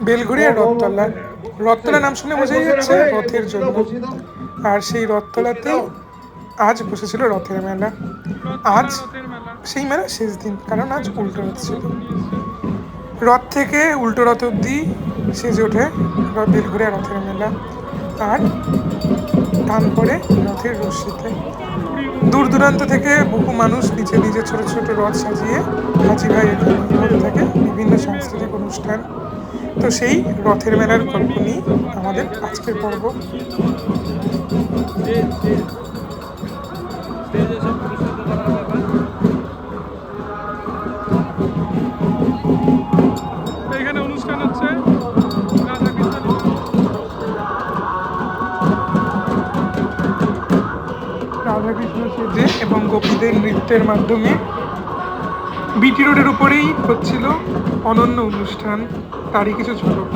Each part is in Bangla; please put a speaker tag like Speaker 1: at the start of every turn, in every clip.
Speaker 1: বেলঘড়িয়া রথতলা। রথতলা নাম শুনে বোঝাই যাচ্ছে রথের জন্য। আর সেই রথতলাতেই আজ বসেছিল রথের মেলা। আজ সেই মেলা শেষ দিন, কারণ আজ উল্টো রথ ছিল। রথ থেকে উল্টো রথ অব্দি সেজে ওঠে বেলঘড়িয়া রথের মেলা। আর টান পড়ে রথের রশ্মিতে। দূর দূরান্ত থেকে বহু মানুষ নিজের নিজের ছোট ছোট রথ সাজিয়ে হাজির হয় এখানে। হতে থাকে বিভিন্ন সাংস্কৃতিক অনুষ্ঠান। তো সেই রথের মেলার গল্প নিয়ে আমাদের আজকের পর্ব।
Speaker 2: এখানে অনুষ্ঠান হচ্ছে
Speaker 1: রাধাকৃষ্ণ সেজে এবং গোপীদের নৃত্যের মাধ্যমে বিটি রোডের উপরেই হচ্ছিল অনন্য অনুষ্ঠান। তারই কিছু ঝলক।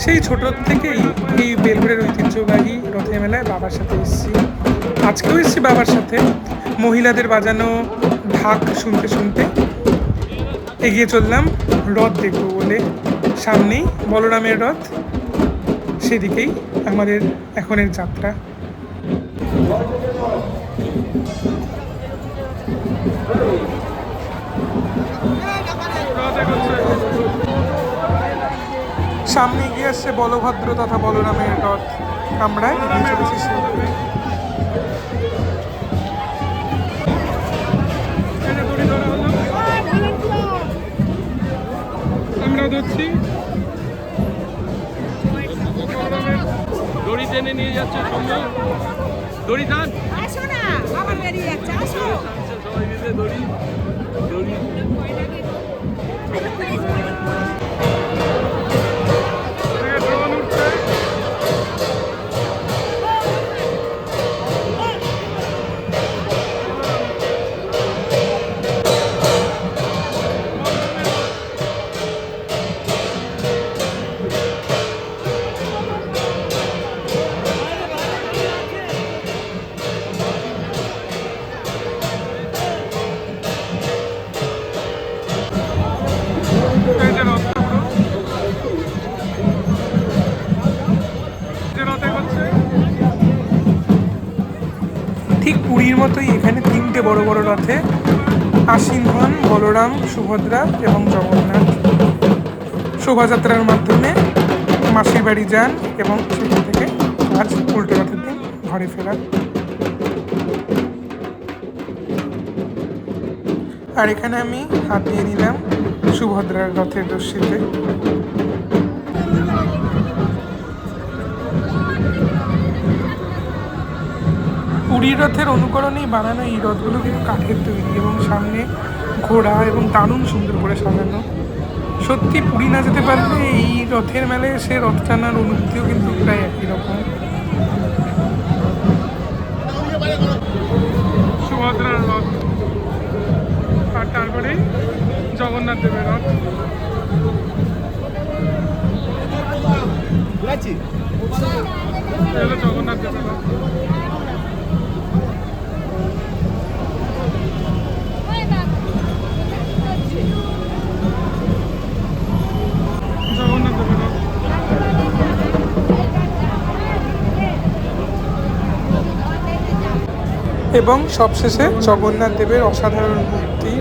Speaker 1: সেই ছোটোর থেকেই এই বেলঘড়িয়ার ঐতিহ্যবাহী রথের মেলায় বাবার সাথে এসেছি। আজকেও এসেছি বাবার সাথে। মহিলাদের বাজানো ঢাক শুনতে শুনতে এগিয়ে চললাম রথ দেখব বলে। সামনেই বলরামের রথ, সেদিকেই আমাদের এখনের যাত্রা। সামনে এগিয়ে আসছে বলভদ্র তথা বলরামের রথ। আমরা এগিয়ে চলেছি সেদিকে।
Speaker 2: আমরা ধরছি, দড়ি টেনে নিয়ে যাচ্ছে সঙ্গে। দড়ি টান,
Speaker 3: আসো না, আমার বেরিয়ে যাচ্ছে, আসো।
Speaker 2: সবাই মিলে দড়ি দড়ি।
Speaker 1: ঠিক পুরীর মতোই এখানে তিনটে বড় বড় রথে আসীন হন বলরাম, সুভদ্রা এবং জগন্নাথ। শোভাযাত্রার মাধ্যমে মাসির বাড়ি যান এবং সেখান থেকে আজ উল্টো রথের দিন ঘরে ফেরা। আর এখানে আমি হাত দিয়ে নিলাম সুভদ্রার রথের রশ্মিতে। পুরীর রথের অনুকরণেই বানানো এই রথগুলো কিন্তু কাঠের তৈরি এবং সামনে ঘোড়া এবং দারুণ সুন্দর করে সাজানো। সত্যি পুরী না যেতে পারলে এই রথের মেলায় এসে রথ টানার অনুভূতিও কিন্তু প্রায় একই রকম।
Speaker 2: সুভদ্রার রথ আর তারপরে জগন্নাথ দেবের রথ। জগন্নাথ দেবের রথ।
Speaker 1: এবং সবশেষে জগন্নাথ দেবের অসাধারণ মূর্তি,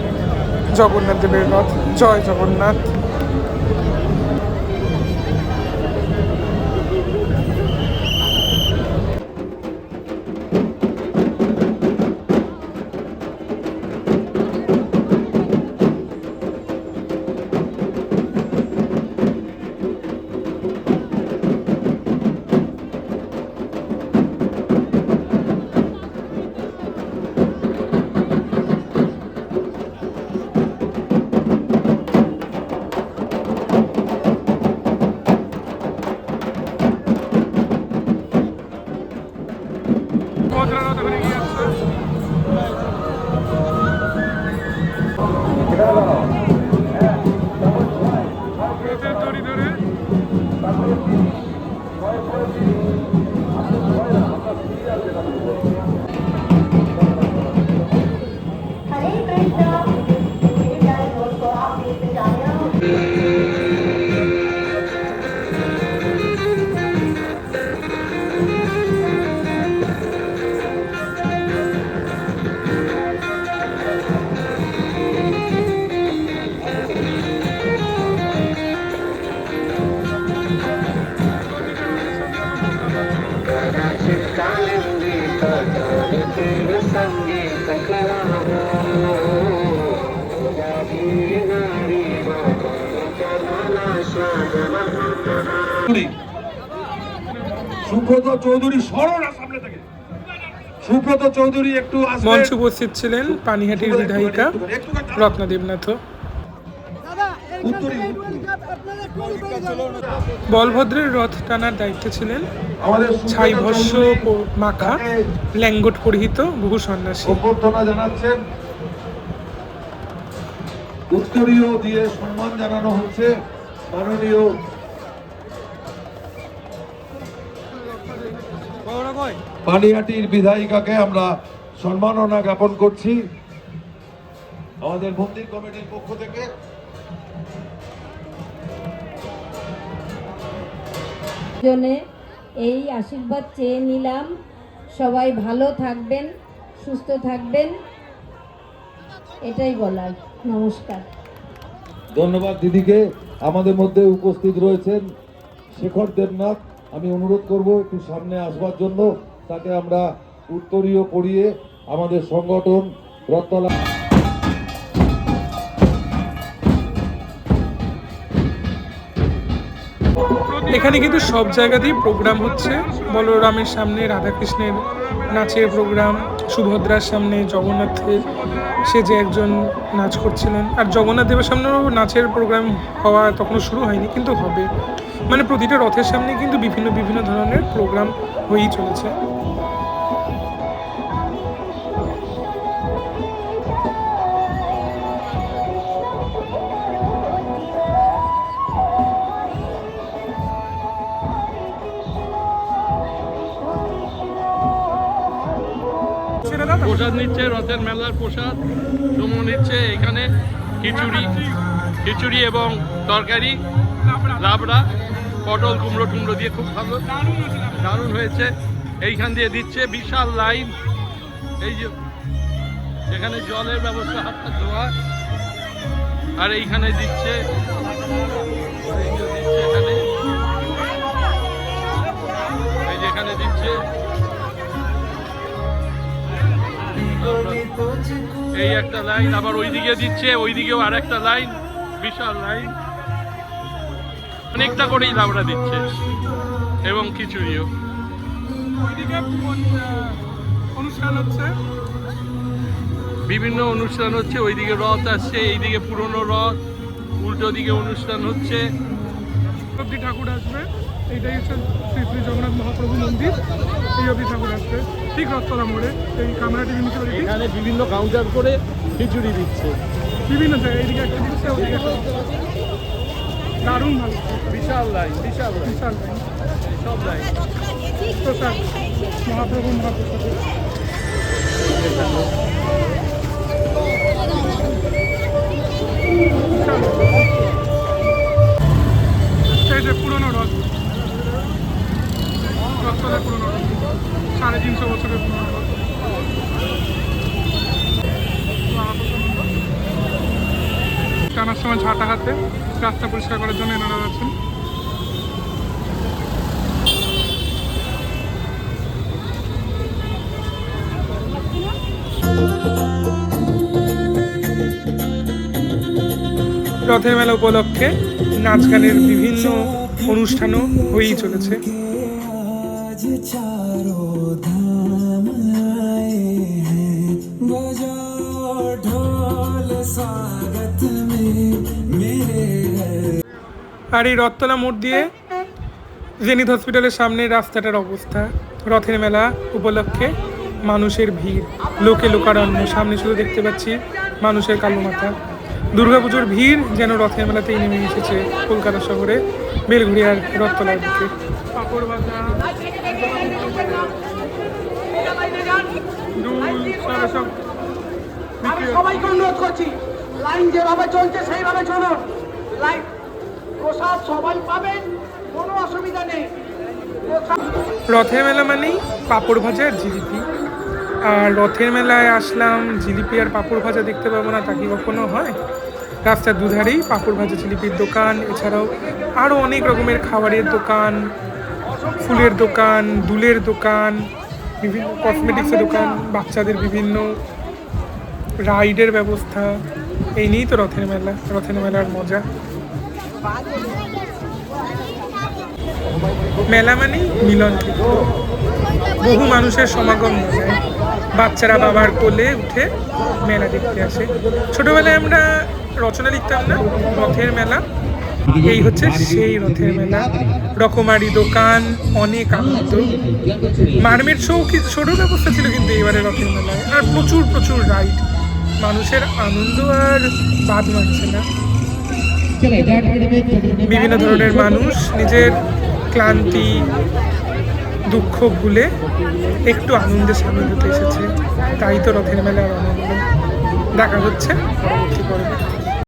Speaker 1: জগন্নাথ দেবের রথ। জয় জগন্নাথ।
Speaker 4: সুব্রত চৌধুরী সরো না সামনে থেকে। সুব্রত চৌধুরী একটু আসবে।
Speaker 1: মঞ্চে উপস্থিত ছিলেন পানিহাটির বিধায়িকা রত্না দেবনাথ। বলভদ্রের রথ টানার দায়িত্বে ছিলেন
Speaker 4: আমাদের
Speaker 1: ছাই ভস্য মাখা ল্যাঙ্গট পরিহিত বহু সন্ন্যাসী।
Speaker 4: অভ্যর্থনা জানাচ্ছেন, উত্তরীয় দিয়ে সম্মান জানানো হচ্ছে মাননীয় পানিহাটির বিধায়িকাকে আমরা সম্মাননা জ্ঞাপন করছি আমাদের মন্দির কমিটির পক্ষ থেকে।
Speaker 5: জন্যে এই আশীর্বাদ চেয়ে নিলাম, সবাই ভালো থাকবেন, সুস্থ থাকবেন, এটাই বলার। নমস্কার।
Speaker 4: ধন্যবাদ দিদিকে। আমাদের মধ্যে উপস্থিত রয়েছেন শেখর দেবনাথ, আমি অনুরোধ করব একটু সামনে আসবার জন্য। তাকে আমরা উত্তরীয় পরিয়ে আমাদের সংগঠন রথতলা
Speaker 1: এখানে কিন্তু সব জায়গাতেই প্রোগ্রাম হচ্ছে। বলরামের সামনে রাধাকৃষ্ণের নাচের প্রোগ্রাম, সুভদ্রার সামনে জগন্নাথের সে যে একজন নাচ করছিলেন, আর জগন্নাথ দেবের সামনেও নাচের প্রোগ্রাম হওয়া তখনও শুরু হয়নি, কিন্তু হবে। মানে প্রতিটা রথের সামনে কিন্তু বিভিন্ন বিভিন্ন ধরনের প্রোগ্রাম হয়েই চলেছে।
Speaker 2: প্রসাদ নিচ্ছে, রথের মেলার প্রসাদ চুমু নিচ্ছে। এখানে খিচুড়ি এবং তরকারি, লাবড়া, পটল কুমড়ো টুমড়ো দিয়ে খুব ভালো, দারুণ হয়েছে। এইখান দিয়ে দিচ্ছে, বিশাল লাইন। এই যে এখানে জলের ব্যবস্থা, হাতটা ধোয়া, আর এইখানে দিচ্ছে এখানে, এই যে এখানে দিচ্ছে। এই একটা লাইন, আবার ওইদিকে দিচ্ছে, ওইদিকেও আর একটা লাইন, বিশাল লাইন। অনেকটা করেই লাবড়া দিচ্ছে এবং খিচুড়িও।
Speaker 1: অনুষ্ঠান হচ্ছে,
Speaker 2: বিভিন্ন অনুষ্ঠান হচ্ছে। ওইদিকে রথ আসছে, এইদিকে পুরনো রথ, উল্টো দিকে অনুষ্ঠান হচ্ছে।
Speaker 1: অব্দি ঠাকুর আসবে। এইটাই হচ্ছে শ্রী শ্রী জগন্নাথ মহাপ্রভু মন্দির। এই অব্দি ঠাকুর আসবে ঠিক রথতলা মোড়ে। এই কামরাটি
Speaker 2: এখানে বিভিন্ন কাউন্টার করে খিচুড়ি দিচ্ছে
Speaker 1: বিভিন্ন জায়গায়, এইদিকে একটা দিচ্ছে, ওইদিকে একটা দারুণ ভালো,
Speaker 2: বিশাল লাইন, বিশাল লাইন,
Speaker 1: বিশাল লাইন।
Speaker 2: সব লাইন।
Speaker 1: প্রসাদ, মহাপ্রভু মহাপ্রসাদ। এই যে পুরনো রথ, রথতলার পুরনো রথ, 350 বছরের পুরনো রথ। টানার সময় ঝাঁটা হাতে রাস্তা পরিষ্কার করার জন্য এনারা আছেন। রথের মেলা উপলক্ষে নাচ গানের বিভিন্ন অনুষ্ঠানও হয়েই চলেছে। আর এই রথতলা মোড় দিয়ে জেনিথ হসপিটালের সামনে রাস্তাটার অবস্থা, রথের মেলা উপলক্ষে মানুষের ভিড়, লোকে লোকারণ্য। সামনে শুধু দেখতে পাচ্ছি মানুষের কালো মাথা। দুর্গাপুজোর ভিড় যেন রথের মেলাতেই নেমে এসেছে কলকাতা শহরে বেলঘড়িয়ার রথতলার দিকে। পাঁপড় ভাজা, সব
Speaker 6: আমি সবাইকে অনুরোধ করছি, লাইন যেভাবে চলছে সেইভাবে চলুন। লাইন প্রসাদ সবাই পাবেন, কোনো অসুবিধা নেই।
Speaker 1: রথের মেলা মানেই পাঁপড় ভাজা আর জিলিপি। আর রথের মেলায় আসলাম, জিলিপি আর পাঁপড় ভাজা দেখতে পাবো না তা কি কখনো হয়? রাস্তার দুধারেই পাঁপড় ভাজা জিলিপির দোকান, এছাড়াও আরও অনেক রকমের খাবারের দোকান, ফুলের দোকান, দুলের দোকান, বিভিন্ন কসমেটিক্সের দোকান, বাচ্চাদের বিভিন্ন রাইডের ব্যবস্থা, এই নিয়েই তো রথের মেলা, রথের মেলার মজা। মেলা মানেই মিলন ক্ষেত্র, বহু মানুষের সমাগম মেলায়। বাচ্চারা বাবার কোলে উঠে মেলা দেখতে আসে। ছোটবেলায় আমরা রচনা লিখতাম না, রথের মেলা, এই হচ্ছে সেই রথের মেলা। রকমারি দোকান, অনেক আনন্দ, মারমেড শোরও ব্যবস্থা ছিল কিন্তু এবারে রথের মেলায়, আর প্রচুর প্রচুর রাইড। মানুষের আনন্দ আর বাদ মানছে না। বিভিন্ন ধরনের মানুষ নিজের ক্লান্তি দুঃখ ভুলে একটু আনন্দে সামিল হতে এসেছে, তাই তো রথের মেলার আনন্দ। দেখা হচ্ছে পরবর্তী পর্বে।